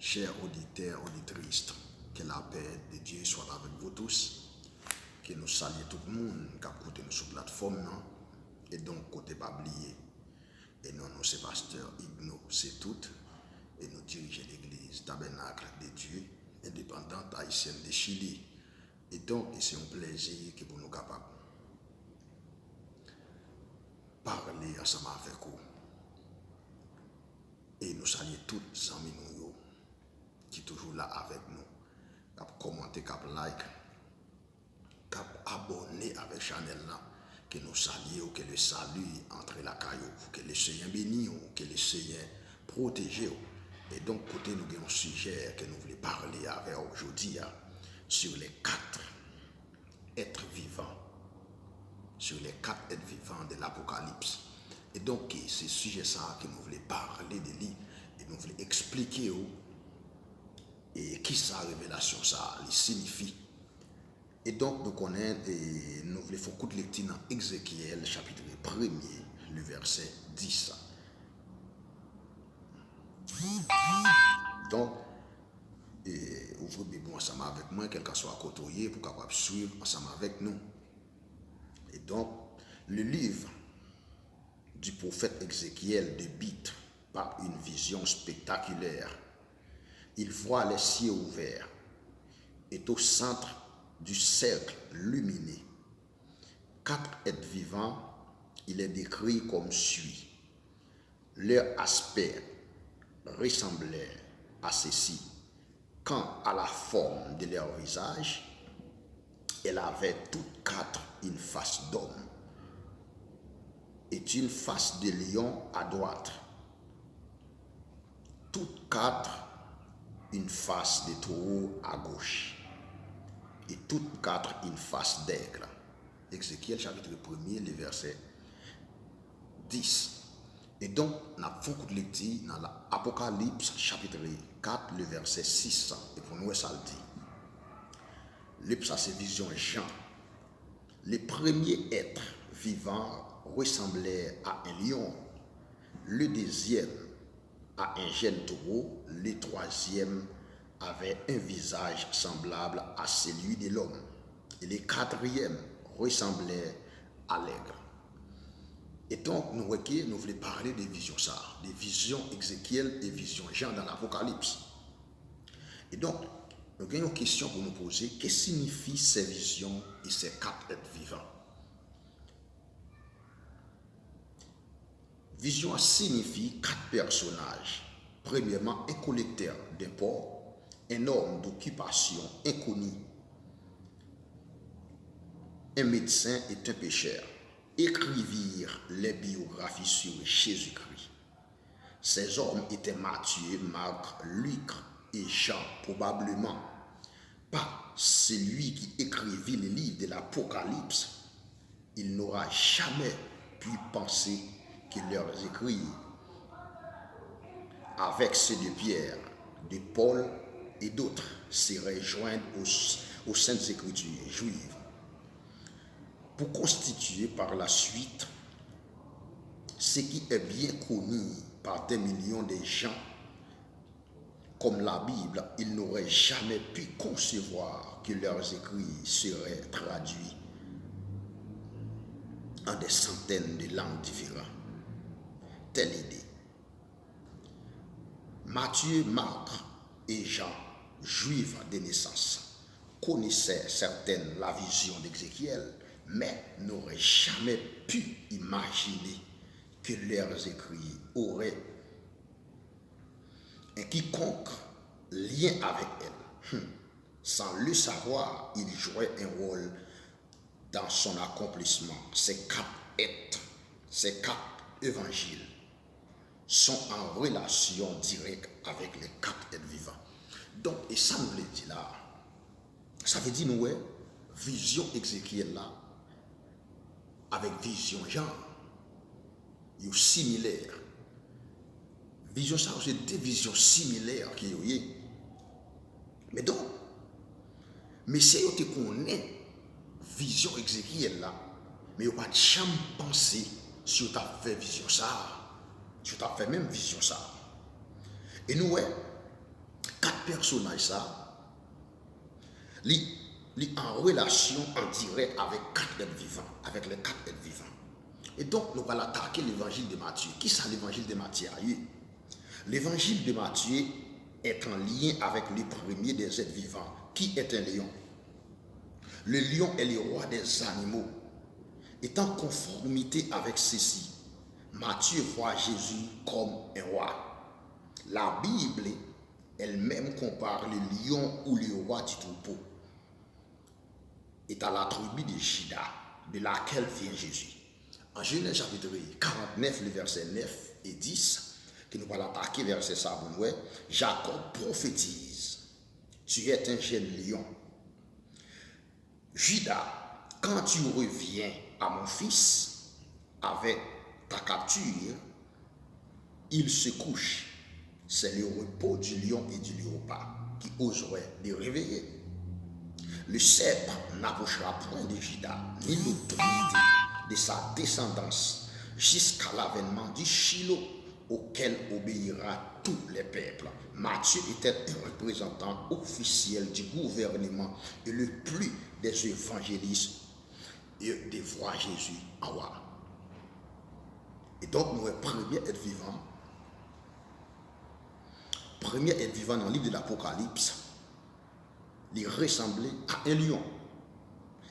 Chers auditeurs, auditrices, que la paix de Dieu soit avec vous tous, que nous saluons tout le monde qui a écouté sur la plateforme, non? Et donc, côté pas oublié, et non, nous, c'est pasteur Igno, c'est tout, et nous dirigeons l'église Tabernacle de Dieu, indépendante haïtienne de Chili. Et donc, c'est un plaisir que pour nous capables parler ensemble avec vous. Et nous saluons tous les amis qui sont toujours là avec nous, qui ont commenté, qui ont like, qui ont abonné avec la chaîne là, que nous saluons, que le salut entre la caillou, que le Seigneur bénisse, que le Seigneur protège. Et donc, côté nous avons un sujet que nous voulons parler avec aujourd'hui sur les 4 êtres vivants, sur les 4 êtres vivants de l'Apocalypse. Et donc, c'est ce sujet ça que nous voulons parler de lui et nous voulons expliquer et qui sa révélation ça signifie. Et donc nous connaissons et nous voulons faire coup de lecture dans Ézéchiel chapitre 1er, le verset 10. Donc ouvrez bien bon ensemble avec moi, quel que soit à côté, pour capable suivre ensemble avec nous. Et donc le livre du prophète Ézéchiel débute par une vision spectaculaire. Il voit les cieux ouverts et au centre du cercle lumineux, 4 êtres vivants, il est décrit comme suit. Leur aspect ressemblait à ceci. Quant à la forme de leur visage, elle avait toutes 4 une face d'homme et une face de lion à droite. Toutes 4 une face de taureau à gauche et toutes 4 une face d'aigle. Ézéchiel chapitre 1er, le verset 10. Et donc, nous avons beaucoup de lecture dans l'Apocalypse chapitre 4, le verset 6. Et pour nous, ça le dit. Ça, c'est vision Jean. Le premier être vivant ressemblait à un lion. Le deuxième à un jeune taureau. Le troisième avait un visage semblable à celui de l'homme. Et le quatrième ressemblait à l'aigle. Et donc, nous voulons parler des visions ça, des visions Ézéchiel et visions Jean dans l'Apocalypse. Et donc, nous avons une question pour nous poser. Que signifient ces visions et ces 4 êtres vivants? Vision signifie 4 personnages. Premièrement, un collecteur d'impôts, un homme d'occupation inconnu, un médecin et un pécheur. Écrivirent les biographies sur Jésus-Christ. Ces hommes étaient Matthieu, Marc, Luc et Jean, probablement pas celui qui écrivit les livres de l'Apocalypse. Il n'aura jamais pu penser que leurs écrits, avec ceux de Pierre, de Paul et d'autres, seraient joints aux Saintes Écritures juives pour constituer par la suite ce qui est bien connu par des millions de gens comme la Bible. Ils n'auraient jamais pu concevoir que leurs écrits seraient traduits en des centaines de langues différentes. Telle idée. Matthieu, Marc et Jean, juifs de naissance, connaissaient certaines la vision d'Ézéchiel, mais n'auraient jamais pu imaginer que leurs écrits auraient un quiconque lien avec elle. Sans le savoir, ils jouaient un rôle dans son accomplissement. Ces 4 êtres, ces 4 évangiles sont en relation directe avec les 4 êtres vivants. Donc, et ça nous le dit là, ça veut dire nous, vision Ézéchiel là, avec vision Jean, ils sont similaires. Vision ça, c'est 2 visions similaires qui y. Mais donc, mais si vous connaissez vision Ézéchiel là, mais vous n'avez pas jamais pensé si vous avez fait vision ça, si vous avez fait même vision ça. Et nous, personnage ça, il en relation en direct avec quatre êtres vivants, avec les quatre êtres vivants. Et donc, nous allons attaquer l'évangile de Matthieu. Qui c'est l'évangile de Matthieu? L'évangile de Matthieu est en lien avec le premier des êtres vivants, qui est un lion. Le lion est le roi des animaux. Et en conformité avec ceci, Matthieu voit Jésus comme un roi. La Bible elle-même compare le lion ou le roi du troupeau est à la tribu de Juda, de laquelle vient Jésus. En Genèse chapitre 49, le verset 9 et 10, que nous allons attaquer verset ça, Jacob prophétise, tu es un jeune lion. Juda, quand tu reviens à mon fils avec ta capture, il se couche. C'est le repos du lion et du léopard qui oserait les réveiller. Le sceptre n'approchera point de Juda, ni l'autorité de sa descendance, jusqu'à l'avènement du Shiloh auquel obéira tous les peuples. Matthieu était un représentant officiel du gouvernement et le plus des évangélistes et de voir Jésus en roi. Et donc, nous, premier être vivant dans le livre de l'Apocalypse, il ressemblait à un lion.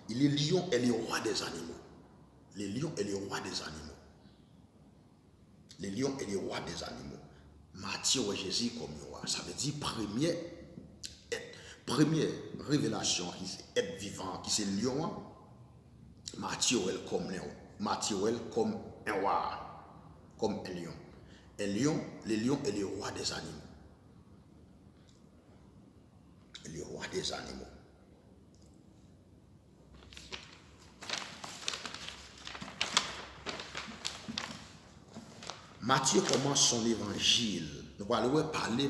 Et le lion est le roi des animaux. Le lion est le roi des animaux. Le lion est le roi des animaux. Matthieu voit Jésus comme roi. Ça veut dire première révélation qui est être vivant, qui c'est le lion. Matthieu est comme un roi, comme un lion. Le lion est le roi des animaux. Le roi des animaux. Matthieu commence son évangile. Nous allons parler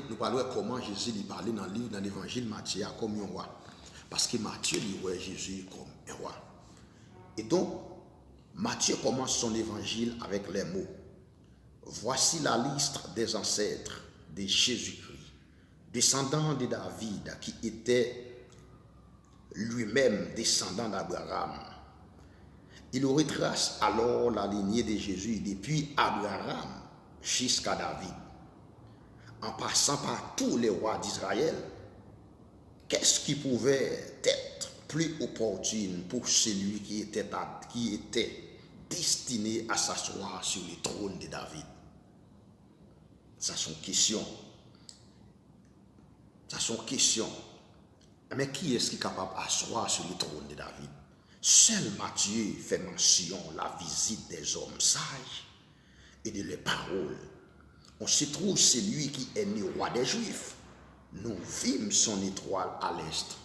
comment Jésus lui parlait dans l'évangile Matthieu comme un roi. Parce que Matthieu lui voit Jésus comme un roi. Et donc, Matthieu commence son évangile avec les mots. Voici la liste des ancêtres de Jésus-Christ, descendant de David, qui était lui-même descendant d'Abraham. Il retrace alors la lignée de Jésus depuis Abraham jusqu'à David, en passant par tous les rois d'Israël. Qu'est-ce qui pouvait être plus opportune pour celui qui était destiné à s'asseoir sur le trône de David? Ça sont questions. Mais qui est-ce qui est capable d'asseoir sur le trône de David? Seul Matthieu fait mention de la visite des hommes sages et de leurs paroles. On se trouve celui qui est né roi des Juifs. Nous vîmes son étoile à l'est.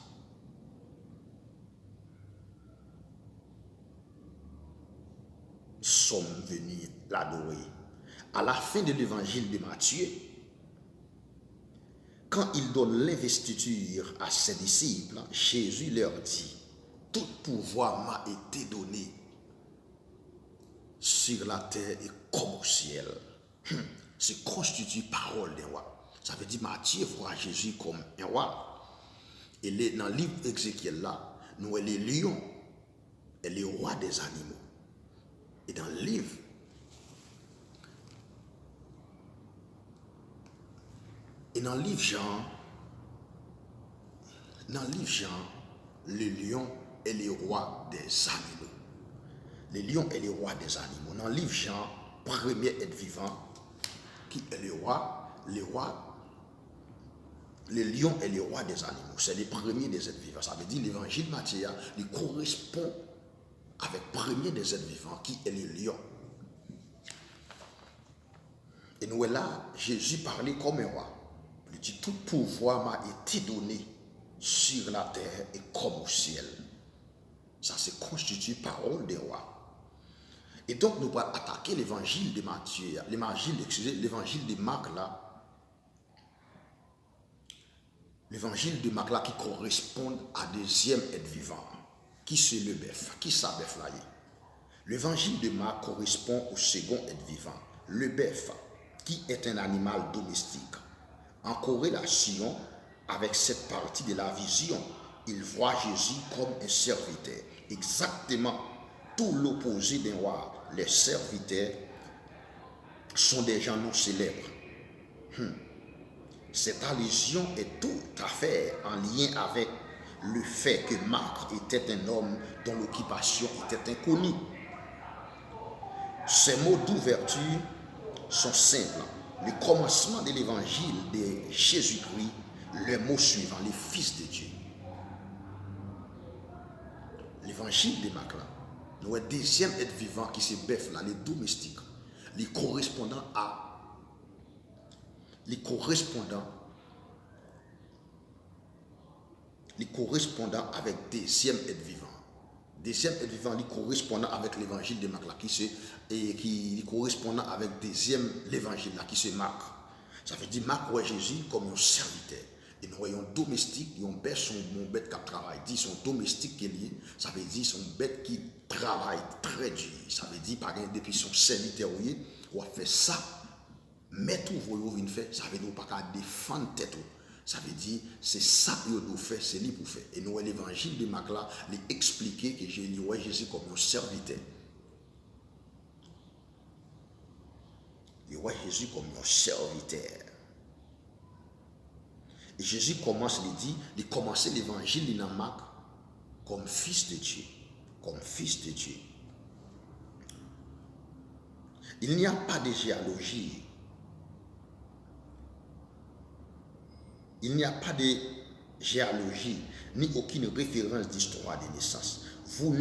Nous sommes venus l'adorer. À la fin de l'évangile de Matthieu, quand il donne l'investiture à ses disciples, Jésus leur dit: tout pouvoir m'a été donné sur la terre et comme au ciel. C'est constitue parole d'un roi. Ça veut dire Matthieu voit Jésus comme un roi. Et dans le livre Ézéchiel là, nous voyons les lions et les rois des animaux. Et dans le livre Jean, le lion est le roi des animaux. Le lion est le roi des animaux. Dans le livre Jean, premier être vivant, qui est le lion est le roi des animaux. C'est le premier des êtres vivants. Ça veut dire l'évangile Matthieu, il correspond avec le premier des êtres vivants, qui est le lion. Et nous là, Jésus parlait comme un roi. Il dit: tout pouvoir m'a été donné sur la terre et comme au ciel. Ça se constitue parole des rois. Et donc nous allons attaquer l'évangile de Matthieu, l'évangile de Marc là. L'évangile de Marc là qui correspond à deuxième être vivant. Qui c'est le bœuf? Qui ça bœuf là? L'évangile de Marc correspond au second être vivant. Le bœuf, qui est un animal domestique, en corrélation avec cette partie de la vision, il voit Jésus comme un serviteur. Exactement tout l'opposé d'un roi. Les serviteurs sont des gens non célèbres. Cette allusion est tout à fait en lien avec le fait que Marc était un homme dont l'occupation était inconnue. Ces mots d'ouverture sont simples. Le commencement de l'évangile de Jésus-Christ, le mot suivant, les fils de Dieu. L'évangile de Marc, nous avons deuxième être vivant qui se bœuf là, les domestiques, les correspondants avec deuxième être vivant. Deuxième être vivant, les correspondant avec l'évangile de Marc là, qui correspondant avec deuxième l'évangile là, qui se Marc. Ça veut dire Marc voit Jésus comme un serviteur. Et nous voyons domestique, ils ont bête son bête qui travaille. Dit son domestique qui est lié, ça veut dire son bête qui travaille très dur. Ça veut dire par exemple depuis son serviteur, ou a fait ça, mais tout vous vient faire, ça veut dire pas qu'à défendre tête. Ça veut dire c'est ça que nous fait, c'est lui pour faire. Et nous l'évangile de Marc là, il expliquer que Jésus comme un serviteur. Il voit Jésus comme un serviteur. Et Jésus commence, il commence l'évangile dans Marc comme fils de Dieu. Comme fils de Dieu. Il n'y a pas de généalogie. Il n'y a pas de généalogie, ni aucune référence d'histoire de naissance. Vous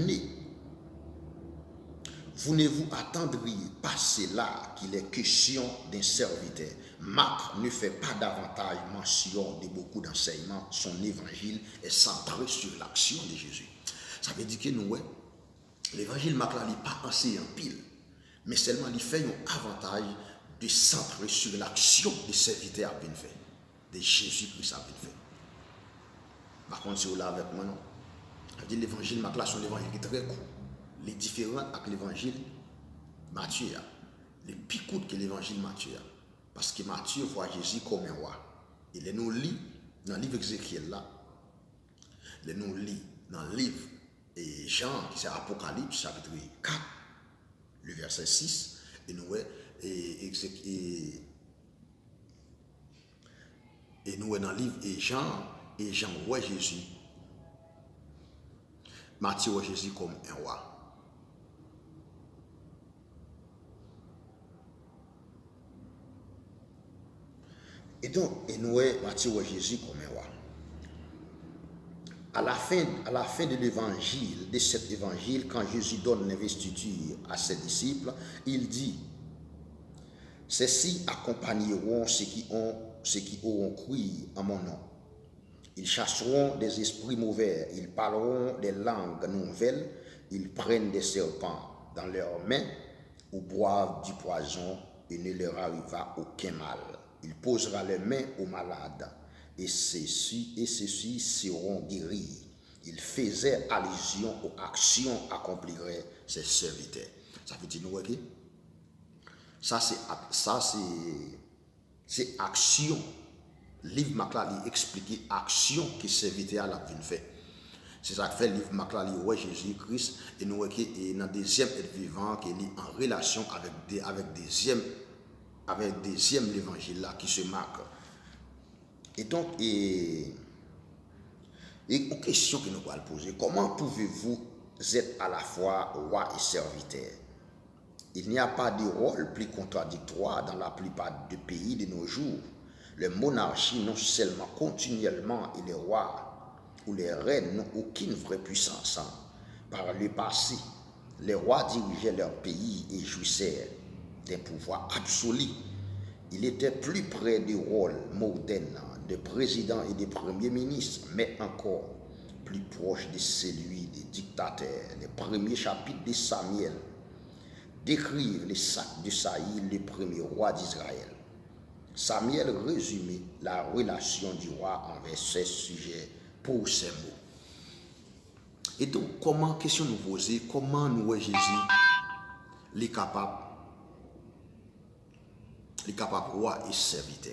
ne vous attendriez pas cela qu'il est question d'un serviteur. Marc ne fait pas davantage mention de beaucoup d'enseignements. Son évangile est centré sur l'action de Jésus. Ça veut dire que nous, l'évangile Marc là, il n'est pas enseigné en pile, mais seulement il fait un avantage de centrer sur l'action des serviteurs à bien fait, de Jésus-Christ à bien fait. Par contre, si vous l'avez avec moi, non. L'évangile Marc là, son évangile est très court. Les différents avec l'évangile Matthieu, les plus courts que l'évangile Matthieu. Parce que Matthieu voit Jésus comme un roi. Il nous lit dans le livre Ézéchiel là. Il nous lit dans le livre et Jean, qui c'est Apocalypse, chapitre 4, le verset 6. Et nous dans le livre et Jean voit Jésus. Matthieu voit Jésus comme un roi. Et donc, Matthieu voit Jésus comme un roi. À la fin de l'évangile, de cet évangile, quand Jésus donne l'investiture à ses disciples, il dit: ceux-ci accompagneront ceux qui auront cru en mon nom. Ils chasseront des esprits mauvais, ils parleront des langues nouvelles, ils prennent des serpents dans leurs mains ou boivent du poison et ne leur arrivera aucun mal. Il posera les mains aux malades et ceux-ci seront guéris. Il faisait allusion aux actions accompliraient ses serviteurs. Ça veut dire nous, ok? Ça c'est action. Le livre Macla explique action que serviteur a bien fait. C'est ça que fait le livre Macla, ouais Jésus-Christ et nous dans le deuxième être vivant qui est en relation avec deuxième l'évangile là qui se marque. Et donc une question que nous allons poser: comment pouvez-vous être à la fois roi et serviteur? Il n'y a pas de rôle plus contradictoire dans la plupart des pays de nos jours. Les monarchies non seulement continuellement et les rois ou les reines n'ont aucune vraie puissance. Par le passé, les rois dirigeaient leur pays et jouissaient d'un pouvoir absolu. Il était plus près du rôle moderne des présidents et des premiers ministres, mais encore plus proche de celui des dictateurs. Les premiers chapitres de Samuel décrivent les sacs de Saïl, le premier roi d'Israël. Samuel résumait la relation du roi envers ses sujets pour ces mots. Et donc, question nous poser, comment nous voyons Jésus les capables roi et serviteur?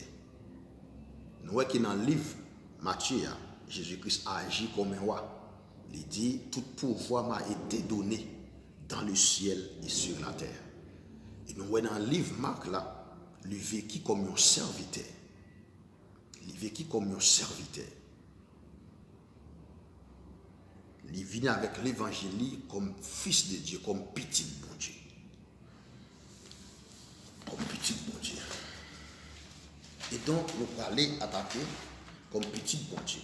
Nous voyons que dans le livre Matthieu, Jésus-Christ a agi comme un roi. Il dit, tout pouvoir m'a été donné dans le ciel et sur la terre. Et nous voyons dans le livre Marc là, il vécu comme un serviteur. Il vécu comme un serviteur. Il vient avec l'évangile comme fils de Dieu, comme petit bon Dieu. Comme petit bon Dieu. Et donc, nous allons attaquer comme petit bon Dieu.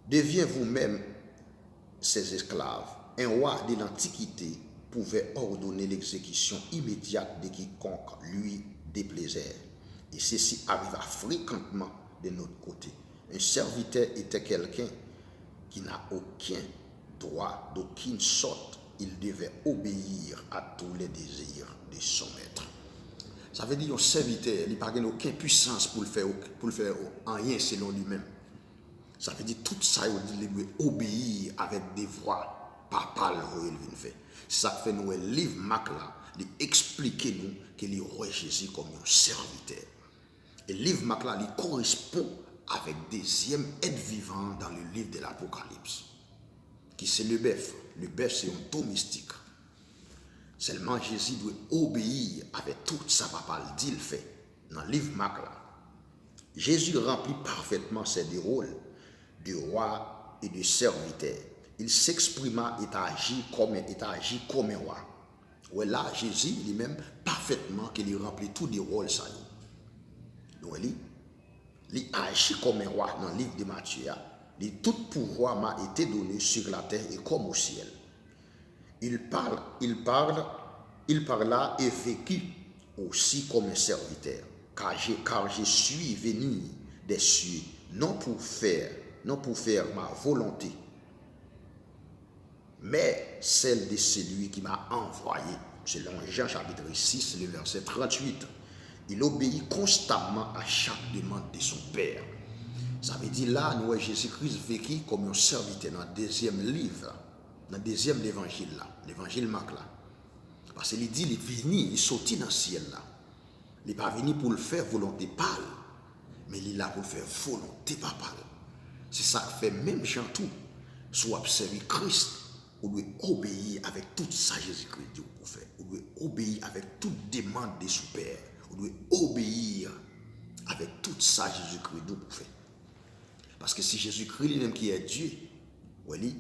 Deviens vous-même ses esclaves. Un roi de l'Antiquité pouvait ordonner l'exécution immédiate de quiconque lui déplaisait. Et ceci arriva fréquemment de notre côté. Un serviteur était quelqu'un qui n'a aucun droit d'aucune sorte. Il devait obéir à tous les désirs de son maître. Ça veut dire un serviteur, il n'a aucune puissance pour le faire en rien selon lui-même. Ça veut dire tout ça, il doit obéir avec des voix papales. C'est ça que fait nous, le livre Marc là, il explique nous qu'il est Jésus comme un serviteur. Et le livre Marc là, il correspond avec deuxième être vivant dans le livre de l'Apocalypse, qui c'est le bœuf. Le bœuf, c'est un domestique. Seulement Jésus doit obéir avec tout sa papale, dit le fait. Dans le livre Marc là, Jésus remplit parfaitement ses deux rôles de roi et de serviteur. Il s'exprima et agit comme un roi. Ouais, là, Jésus lui-même parfaitement qu'il remplit tous les rôles ça. Donc il agit comme un roi dans le livre de Matthieu. Tout pouvoir m'a été donné sur la terre et comme au ciel. Il parla et vécut aussi comme un serviteur, car je suis venu des cieux, non pour faire ma volonté, mais celle de celui qui m'a envoyé. Selon Jean chapitre 6, le verset 38. Il obéit constamment à chaque demande de son Père. Ça veut dire là, nous, Jésus-Christ vécu comme un serviteur dans le deuxième livre, dans le deuxième évangile là, l'évangile Marc là. Parce qu'il dit, il est venu, il est sorti dans le ciel là. Il n'est pas venu pour le faire volonté pâle, mais il est là pour le faire volonté papale. C'est ça que fait même Jean tout. Soit observer Christ, on doit obéir avec toute ça Jésus-Christ Dieu pour faire. On doit obéir avec toute demande de son Père. On doit obéir avec toute ça Jésus-Christ Dieu pour faire. Parce que si Jésus-Christ lui-même qui est Dieu, oui,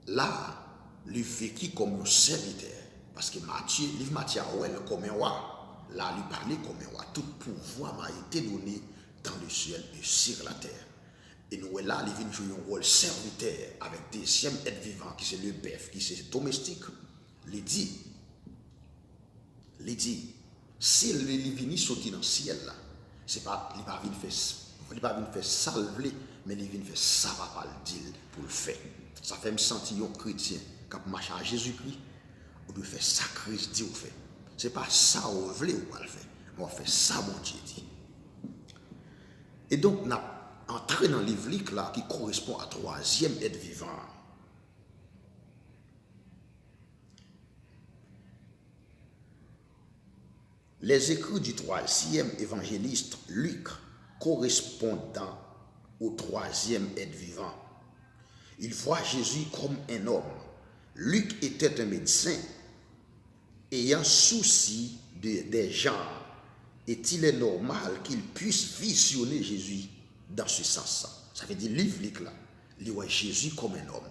là, il vécu comme un serviteur. Parce que Matthieu, livre Matthieu, comme un roi. Là, il parlait comme un roi. Tout pouvoir m'a été donné dans le ciel et sur la terre. Et nous, là, il vient jouer un rôle serviteur avec deuxième être vivant, qui c'est le bœuf, qui c'est domestique. Il dit, s'il est venu sortir dans le ciel, là, c'est pas, il ne va pas faire salver, mais il vient faire ça, va le dire pour le faire. Ça fait me sentir un chrétien, quand on marche à Jésus-Christ, on doit faire ça, Christ dit, on fait. Ce n'est pas ça, on veut ou pas le faire. On va faire ça, mon Dieu dit. Et donc, on a entré dans le livre là, qui correspond à troisième être vivant. Les écrits du troisième évangéliste Luc correspondant au troisième être vivant. Il voit Jésus comme un homme. Luc était un médecin ayant souci des gens. Est-il normal qu'il puisse visionner Jésus dans ce sens-là? Ça veut dire livre là, il voit Jésus comme un homme.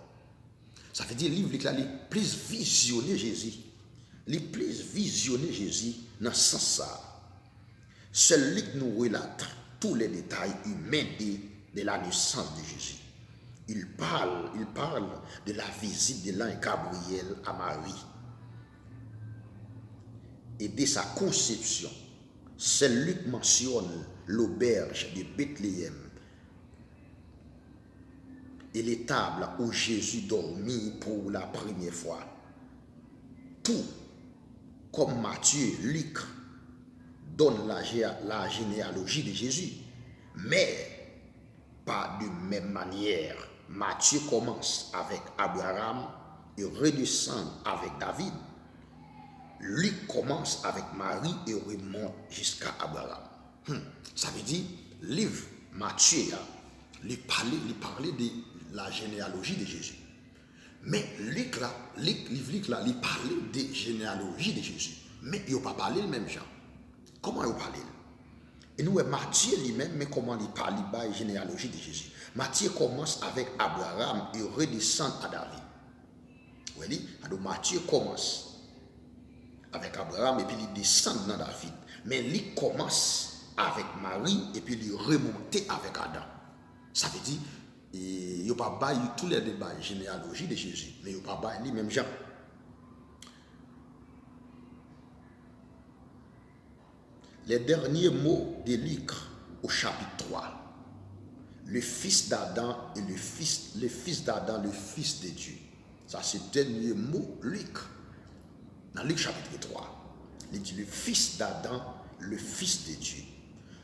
Ça veut dire livre là, il plus visionner Jésus. Il plus visionner Jésus dans ce sens-là. Seul Luc nous relate tous les détails humains de la naissance de Jésus. Il parle de la visite de l'ange Gabriel à Marie et de sa conception. Seul Luc mentionne l'auberge de Bethléem et l'étable où Jésus dormit pour la première fois. Tout comme Matthieu, Luc donne la généalogie de Jésus, mais pas de même manière. Matthieu commence avec Abraham et redescend avec David. Luc commence avec Marie et remonte jusqu'à Abraham. Ça veut dire, livre Matthieu, il parlait de la généalogie de Jésus. Mais Luc là, il parlait de généalogie de Jésus. Mais il n'a pas parlé le même genre. Comment il a parlé? Et nous, Matthieu lui-même, mais comment il parle de la généalogie de Jésus? Matthieu commence avec Abraham et redescend à David. Vous voyez? Alors Matthieu commence avec Abraham et puis il descend dans David. Mais il commence avec Marie et puis il remonte avec Adam. Ça veut dire, il n'y a pas baillé tous les débats de généalogie de Jésus, mais il n'y a pas baillé les mêmes gens. Les derniers mots de Luc au chapitre 3. Le fils d'Adam et le fils d'Adam, le fils de Dieu. Ça, c'est le dernier mot, Luc. Dans Luc chapitre 3, il dit le fils d'Adam, le fils de Dieu.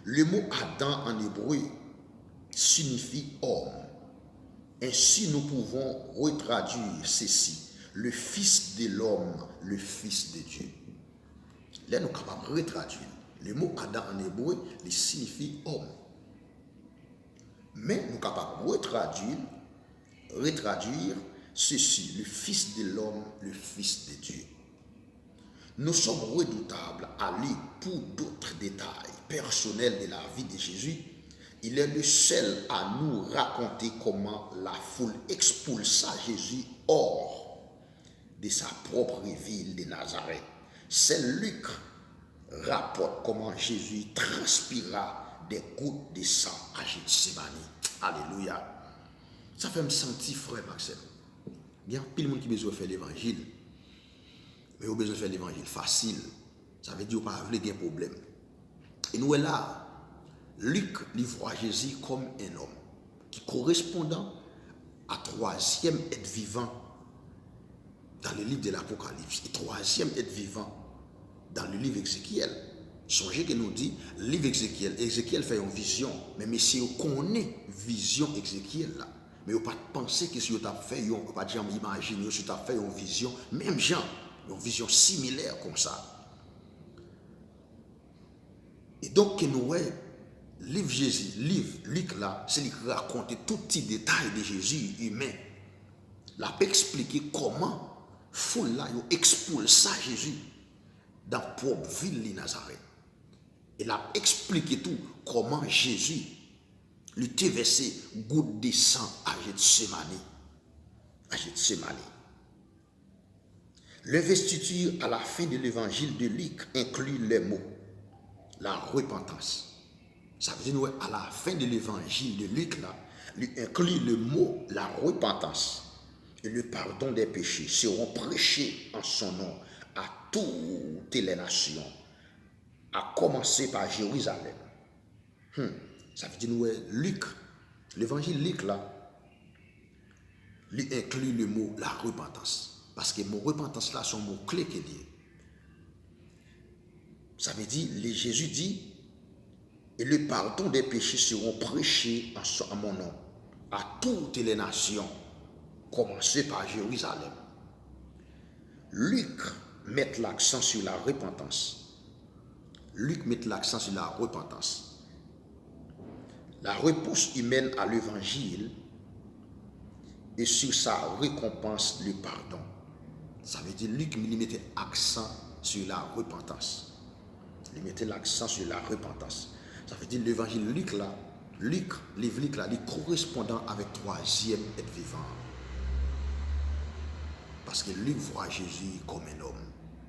Le mot Adam en hébreu signifie homme. Ainsi, nous pouvons retraduire ceci. Le fils de l'homme, le fils de Dieu. Là, nous sommes capables de retraduire. Le mot Adam en hébreu, il signifie homme. Mais nous sommes capables de retraduire ceci, le fils de l'homme, le fils de Dieu. Nous sommes redoutables à lire pour d'autres détails personnels de la vie de Jésus. Il est le seul à nous raconter comment la foule expulsa Jésus hors de sa propre ville de Nazareth. C'est Luc rapporte comment Jésus transpira des gouttes de sang à Gethsémani. Alléluia. Ça fait me sentir, frère Maxime. Il y a plein de monde qui a besoin de faire l'évangile. Mais il a besoin de faire l'évangile facile. Ça veut dire qu'il n'y a pas de problème. Et nous, là, Luc voit Jésus comme un homme qui correspondant à troisième être vivant dans le livre de l'Apocalypse et troisième être vivant dans le livre Ézéchiel. Songez que nous dit, le livre Ézéchiel fait une vision, mais monsieur connaît vision Ézéchiel là. Mais vous pas penser que si vous avez fait, vous pas imaginer si vous avez fait une vision, même genre, une vision similaire comme ça. Et donc, nous livre Jésus, livre Luc là, c'est lui qui raconte tout petit détail de Jésus humain. Il a expliqué comment foule là expulsa Jésus dans la propre ville de Nazareth. Il a expliqué tout comment Jésus lui a versé goutte de sang à Gethsémani. L'investiture à la fin de l'évangile de Luc inclut les mots la repentance. Ça veut dire à la fin de l'évangile de Luc là, il inclut le mot la repentance et le pardon des péchés seront prêchés en son nom à toutes les nations, à commencer par Jérusalem. Ça veut dire Luc, l'évangile Luc là, il inclut le mot la repentance. Parce que le mot repentance là, c'est un mot clé qui est lié. Ça veut dire, Jésus dit, et le pardon des péchés seront prêchés en mon nom à toutes les nations, commencer par Jérusalem. Luc met l'accent sur la repentance. La réponse humaine à l'évangile et sur sa récompense, le pardon. Ça veut dire Luc il mettait accent sur la repentance. Ça veut dire l'évangile Luc là, les correspondant avec troisième être vivant. Parce que Luc voit Jésus comme un homme.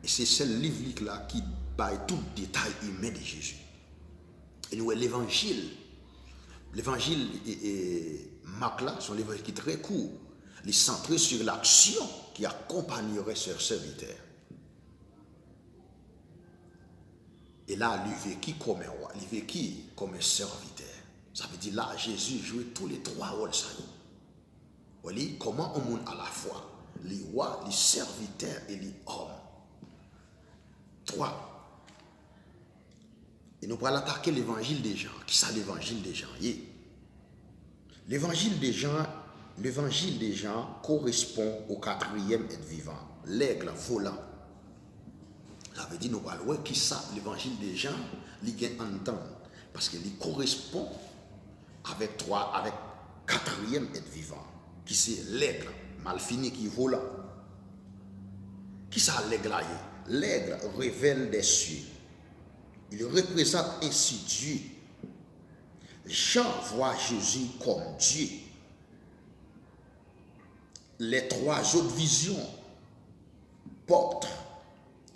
Et c'est ce livre là qui baille tout détail humain de Jésus. Et nous, l'évangile et Marc là, sont l'évangile qui est très court. Il est centré sur l'action qui accompagnerait ce serviteur. Et là, il vécut comme un roi, il vécut comme un serviteur. Ça veut dire là, Jésus jouait tous les trois rôles. Vous voyez, comment on monte à la fois les rois, les serviteurs et les hommes. Trois. Et nous allons attaquer l'évangile des gens. Qui c'est l'évangile des gens? L'évangile des gens correspond au quatrième être vivant, l'aigle volant. Ça veut dire nous allons voir qui ça l'évangile des gens, il y a un temps. Parce qu'il correspond avec quatrième être vivant, qui c'est l'aigle, mal fini qui volant. Qui ça l'aigle là? L'aigle révèle des cieux. Il représente ainsi Dieu. Jean voit Jésus comme Dieu. Les trois autres visions portent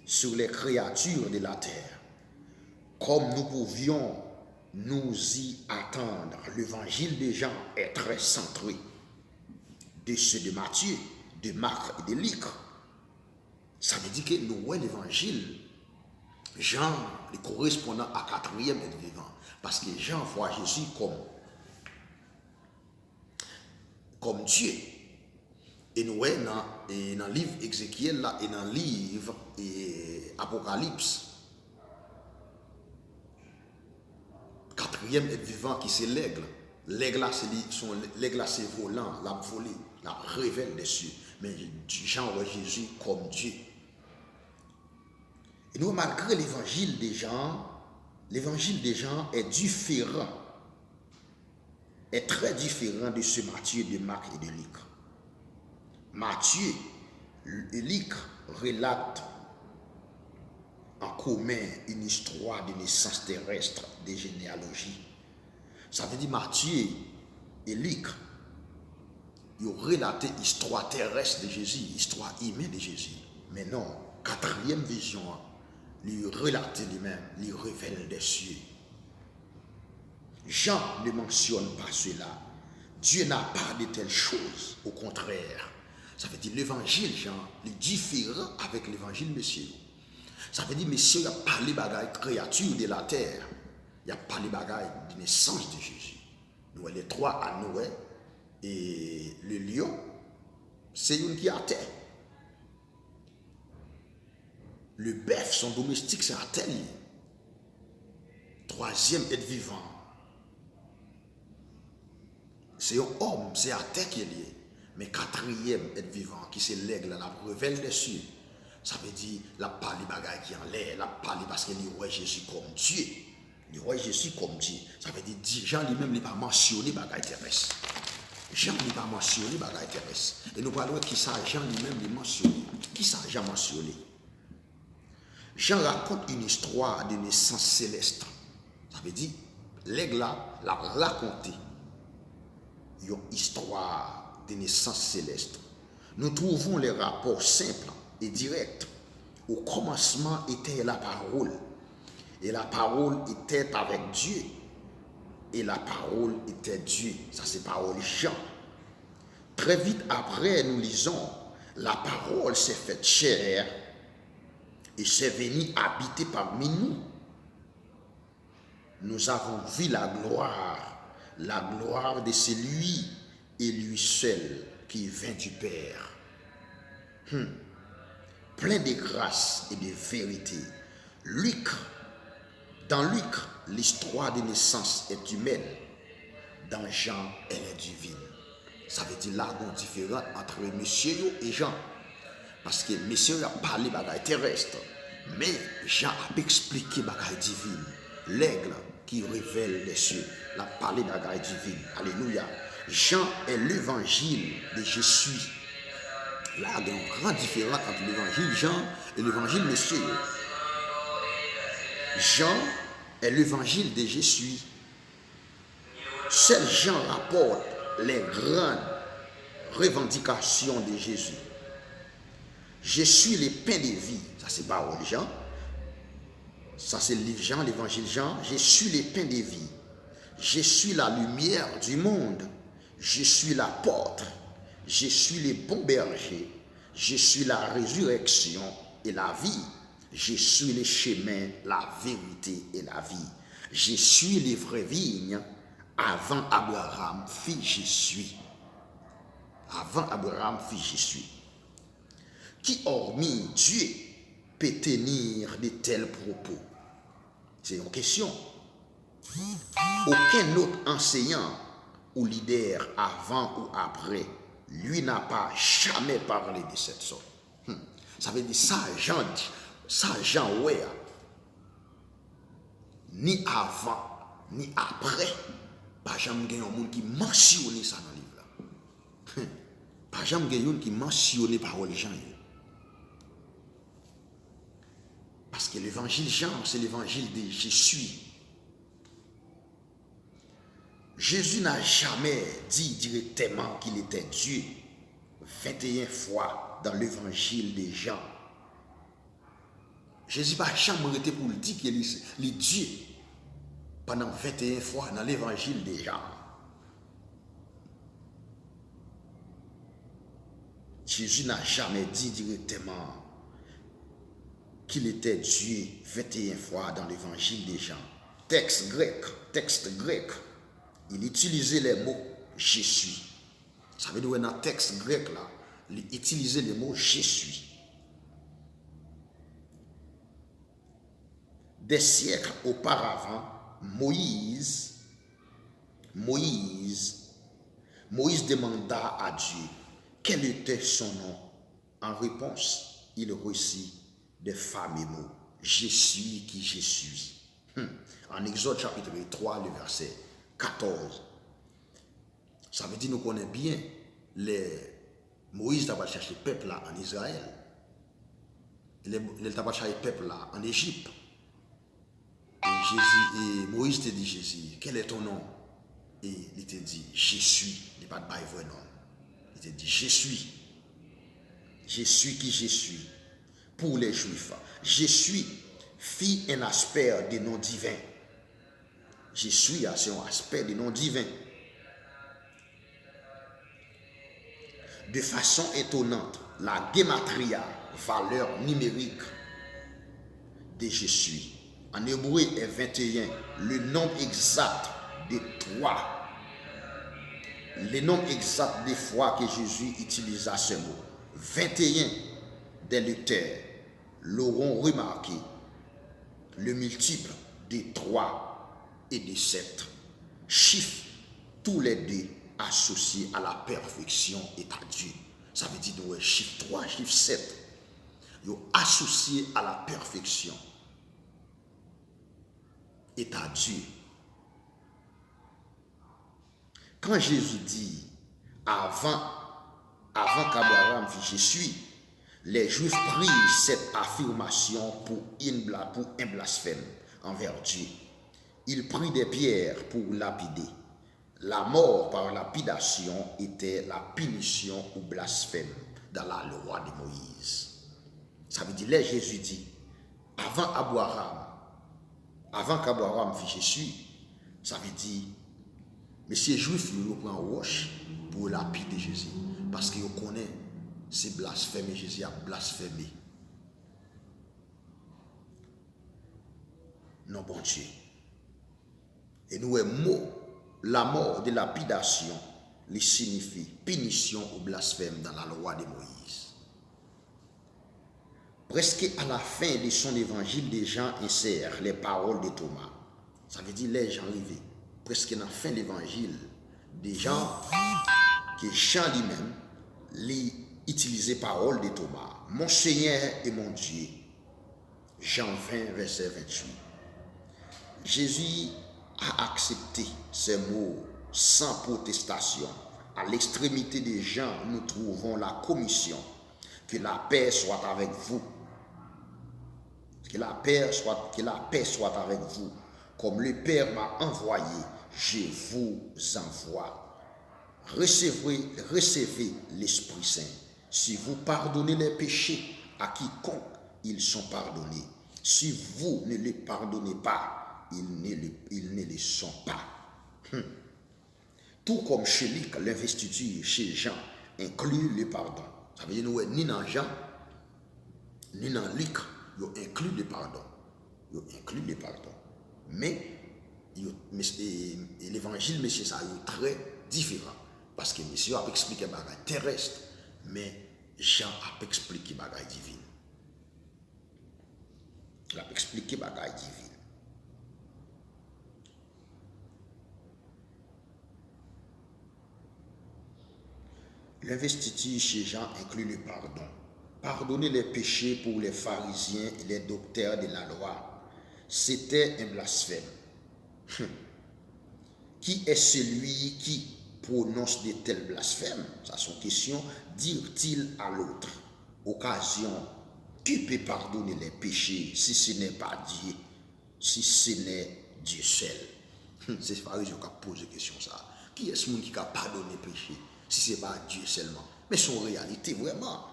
sur les créatures de la terre. Comme nous pouvions nous y attendre, l'évangile de Jean est très centré de ceux de Matthieu, de Marc et de Luc. Ça veut dire que nous voyons l'évangile, Jean, le correspondant à quatrième être vivant, parce que Jean voit Jésus comme Dieu. Et nous voyons dans le livre Ézéchiel là, et dans le livre Apocalypse, quatrième être vivant qui c'est l'aigle. L'aigle là, c'est volant, la volée, la révèle des cieux. Mais Jean voit Jésus comme Dieu. Et nous, malgré l'évangile des gens est différent, est très différent de ce Matthieu, de Marc et de Luc. Matthieu et Luc relatent en commun une histoire de naissance terrestre, des généalogies. Ça veut dire Matthieu et Luc, ils ont relaté l'histoire terrestre de Jésus, l'histoire humaine de Jésus. Mais non, quatrième vision, lui relate lui-même, lui révèle des cieux. Jean ne mentionne pas cela. Dieu n'a pas de telles choses. Au contraire, ça veut dire l'évangile Jean est différent avec l'évangile Monsieur. Ça veut dire Monsieur a parlé bagaille créature de la terre. Il a parlé bagaille de naissance de Jésus. Nous les trois à Noé et le lion, c'est une qui a terre. Le bœuf, son domestique, c'est à terre. Troisième être vivant. C'est un homme, c'est à terre qui est lié. Mais quatrième être vivant, qui c'est l'aigle, la révèle des cieux. Ça veut dire, la parole bagaille qui en l'air, la parole parce qu'il voit Jésus comme Dieu. Il voit Jésus comme Dieu. Ça veut dire, Jean lui-même n'est pas mentionné bagaille terrestre. Jean n'est pas mentionné bagaille terrestre. Et nous parlons qui ça, Jean lui-même est mentionné. Qui ça, Jean mentionné? Jean raconte une histoire de naissance céleste. Ça veut dire, l'aigle là, l'a raconté. Une histoire de naissance céleste. Nous trouvons les rapports simples et directs. Au commencement était la parole. Et la parole était avec Dieu. Et la parole était Dieu. Ça c'est parole Jean. Très vite après, nous lisons, la parole s'est faite chair et s'est venue habiter parmi nous. Nous avons vu la gloire de celui et lui seul qui vient du Père. Plein de grâce et de vérité. Dans Luc, l'histoire de naissance est humaine. Dans Jean, elle est divine. Ça veut dire là, une différence entre monsieur et Jean. Parce que monsieur a parlé bagaille terrestre. Mais Jean a expliqué bagaille divine. L'aigle qui révèle les cieux. La parlé bagaille divine. Alléluia. Jean est l'évangile de Jésus. Là, il y a une grande différence entre l'évangile Jean et l'évangile Monsieur. Jean est l'évangile de Jésus. Seul Jean rapporte les grandes revendications de Jésus. Je suis le pain de vie. Ça, c'est parole Jean. Ça, c'est le livre Jean, l'évangile Jean. Je suis le pain de vie. Je suis la lumière du monde. Je suis la porte. Je suis le bon berger. Je suis la résurrection et la vie. Je suis le chemin, la vérité et la vie. Je suis les vraies vignes. Avant Abraham, fit je suis. Avant Abraham, fit je suis. Qui hormis Dieu peut tenir de tels propos? C'est une question. Aucun autre enseignant ou leader avant ou après, lui n'a pas jamais parlé de cette sorte. Ça veut dire ça, Jean, ouais, ni avant, ni après, pas jamais un monde qui mentionne ça dans le livre là. Pas jamais un monde qui mentionne parole Jean. Parce que l'évangile Jean, c'est l'évangile de Jésus. Jésus n'a jamais dit directement qu'il était Dieu 21 fois dans l'évangile de Jean. Jésus n'a jamais été pour le dire qu'il est Dieu pendant 21 fois dans l'évangile de Jean. Jésus n'a jamais dit directement qu'il était Dieu 21 fois dans l'évangile de Jean. Texte grec, il utilisait les mots « je suis ». Ça veut dire que dans le texte grec, là, il utilisait les mots « je suis ». Des siècles auparavant, Moïse demanda à Dieu quel était son nom. En réponse, il reçut des fameux mots. Je suis qui je suis. En Exode chapitre 3, le verset 14. Ça veut dire nous connaissons bien Moïse n'a pas cherché le peuple là en Israël. Il n'a pas cherché le peuple là en Égypte. Et Moïse te dit Jésus, quel est ton nom? Et il te dit, je suis. Il n'est pas de vrai nom. Il te dit, je suis. Je suis qui je suis. Pour les Juifs, je suis fit un aspect des noms divins. Je suis, c'est un aspect des noms divins. De façon étonnante, la gématria, valeur numérique de je suis, en hébreu est 21, le nombre exact de 3. Le nombre exact des fois que Jésus utilisa ce mot. 21 des lecteurs l'auront remarqué, le multiple de 3 et de 7. Chiffres tous les deux associés à la perfection et à Dieu. Ça veut dire que chiffre 3, chiffre 7, ils sont associés à la perfection et à Dieu. Quand Jésus dit avant qu'Abraham fît je suis, les Juifs prirent cette affirmation pour un blasphème envers Dieu. Ils prirent des pierres pour lapider. La mort par lapidation était la punition ou blasphème dans la loi de Moïse. Ça veut dire, là Jésus dit, avant qu'Abraham fît je suis, ça veut dire, mais ces Juifs, ils prennent roche pour lapider Jésus. Parce qu'ils connaissent, c'est blasphémé, Jésus a blasphémé. Non, bon Dieu. Et nous, la mort de lapidation, les signifie punition ou blasphème dans la loi de Moïse. Presque à la fin de son évangile, des gens insèrent les paroles de Thomas. Ça veut dire les gens arrivés. Presque à la fin de l'évangile, des gens que Jean lui-même les utilisait paroles de Thomas. Mon Seigneur et mon Dieu. Jean 20, verset 28. Jésus a accepté ces mots sans protestation. À l'extrémité des gens, nous trouvons la commission. Que la paix soit avec vous. Que la paix soit avec vous. Comme le Père m'a envoyé, je vous envoie. Recevez l'Esprit Saint. Si vous pardonnez les péchés à quiconque, ils sont pardonnés. Si vous ne les pardonnez pas, ils ne les sont pas. Tout comme chez Luc, l'investiture chez Jean inclut le pardon. Ça veut dire que ni dans Jean, ni dans Luc, ils incluent le pardon. Ils incluent le pardon. Mais l'évangile, monsieur, ça est très différent. Parce que monsieur a expliqué les bagages terrestres, mais Jean a expliqué les bagages divines. Il a expliqué les bagages divines. L'investiture chez Jean inclut le pardon. Pardonner les péchés pour les pharisiens et les docteurs de la loi, c'était un blasphème. Qui est celui qui prononce de tels blasphèmes? Ça, son question. Dire-t-il à l'autre, occasion, qui peut pardonner les péchés si ce n'est pas Dieu, si ce n'est Dieu seul? C'est Pharisien qui a posé la question ça. Qui est ce monde qui a pardonné les péchés si ce n'est pas Dieu seulement? Mais son réalité, vraiment.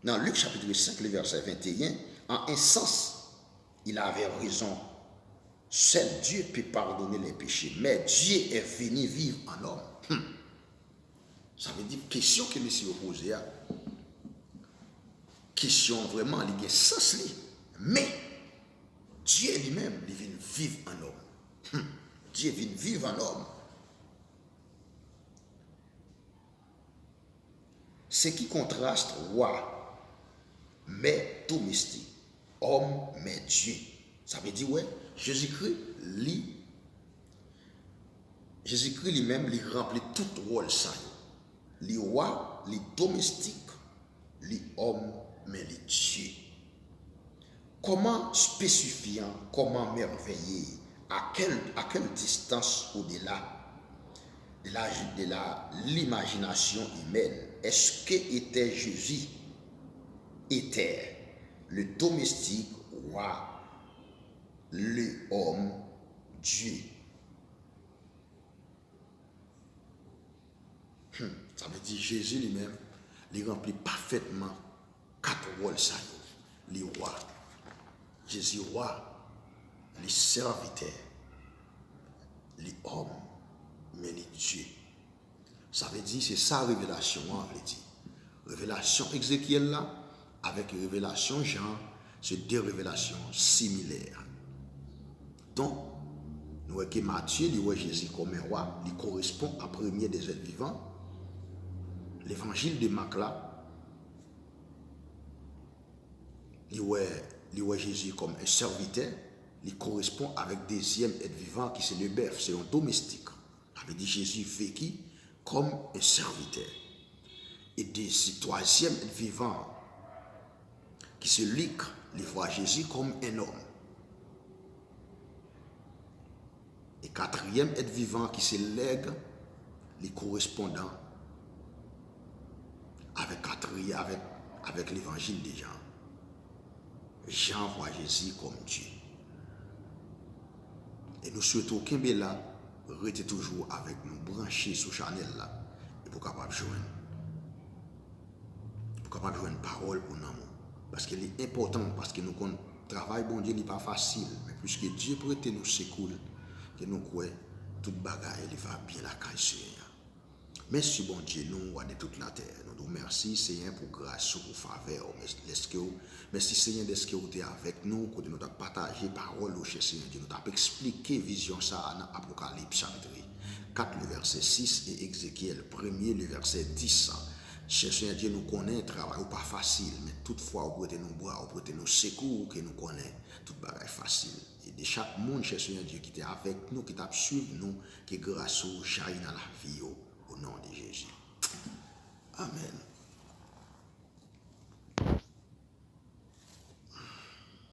Dans Luc chapitre 5, le verset 21, en un sens, il avait raison. Seul Dieu peut pardonner les péchés. Mais Dieu est venu vivre en homme. Ça veut dire, question que monsieur posée, question vraiment, il y a sens. Mais Dieu lui-même, il vient vivre en homme. Dieu vient vivre en homme. Ce qui contraste roi, mais domestique, homme, mais Dieu. Ça veut dire, ouais, Jésus-Christ lui-même, il remplit tout rôle ça. Les rois, les domestiques, les hommes, mais les Dieu. Comment spécifiant, comment merveilleux, à quelle distance au-delà de l'imagination humaine est-ce que était Jésus? Était le domestique roi, le homme, Dieu. Ça veut dire Jésus lui-même, il remplit parfaitement 4 rôles ça. Les rois. Jésus roi, les serviteurs, les hommes, mais les dieux. Ça veut dire, c'est ça révélation, on veut dire. Révélation Ézéchiel là, avec révélation Jean, c'est 2 révélations similaires. Donc, nous voyons que Matthieu, il voit Jésus comme un roi, il correspond à premier des êtres vivants. L'évangile de Marc là, il voit Jésus comme un serviteur, il correspond avec deuxième être vivant qui c'est le bœuf, c'est un domestique. Ça veut dire Jésus vécu comme un serviteur. Et ce troisième être vivant qui se Luc, il voit Jésus comme un homme. Et quatrième être vivant qui se lègue les correspondants avec l'évangile de Jean. Jean voit Jésus comme Dieu. Et nous souhaitons qu'un là reste toujours avec nous, branchés sur Chanel là, et pour capable joindre. Pour capable joindre une parole pour nous. Parce qu'elle est importante, parce que nous travail bon Dieu n'est pas facile, mais puisque Dieu prête nous secours, que nous croyons, toute bagaille, il va bien la caisse. Merci bon Dieu, nous, de toute la terre. Nous nous remercions, Seigneur, pour grâce, pour faveur. Merci Seigneur d'être que vous êtes avec nous, que nous avons partagé parole au Seigneur Dieu. Nous avons expliqué vision ça dans Apocalypse chapitre 4, le verset 6 et Ézéchiel 1er, le verset 10. Seigneur Dieu, nous connaît, travail pas facile, mais toutefois, vous prêtez nos bras, vous prêtez nos secours, que nous connaît, tout bagaille facile. Et de chaque monde, Seigneur Dieu, qui était avec nous, qui t'a suivi nous, que grâce au jaillit dans la vie, au nom de Jésus. Amen.